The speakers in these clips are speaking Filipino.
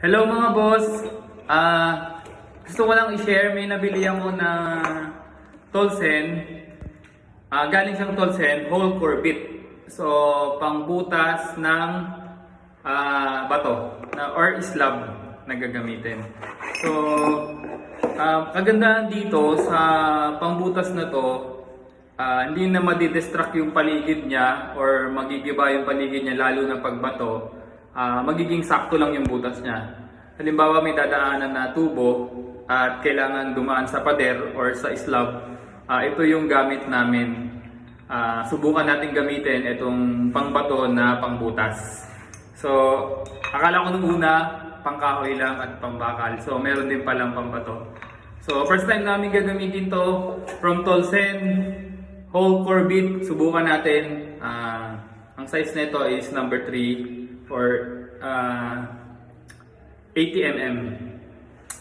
Hello mga boss! Gusto ko lang i-share, may nabili ako na Tolsen. Galing siyang Tolsen, whole core bit. So, pangbutas ng bato or slab na gagamitin. So, kagandahan dito sa pangbutas na to, hindi na madidistract yung paligid niya or magigiba yung paligid niya lalo na pagbato. Magiging sakto lang yung butas niya. Halimbawa may dadaanan na tubo at kailangan dumaan sa pader or sa slab. Ito yung gamit namin. Subukan natin gamitin itong pangbato na pangbutas. So, akala ko nung una pangkahoy lang at pambakal. So, meron din palang pambato. So, first time namin gagamitin to from Tolsen whole core bit. Subukan natin. Ang size nito is number 3 for 80 mm.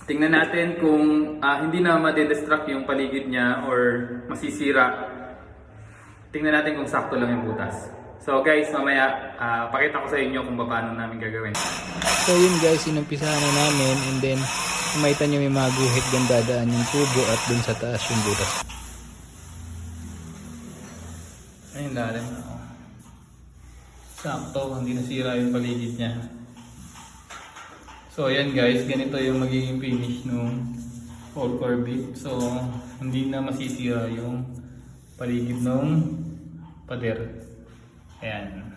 Tingnan natin kung hindi na madidistract yung paligid niya or masisira. Tingnan natin kung sakto lang yung butas. So guys, mamaya pakita ko sa inyo kung paano namin gagawin. So yun guys, inumpisahan na namin and then kumita nyo may mga guhit dyan dadaan yung tubo at dun sa taas yung butas. Ayun, lalim na ako. Sakto, hindi nasira yung paligid niya. So ayan guys, ganito yung magiging finish nung whole core bit. So hindi na masisira yung paligid ng pader. Ayan.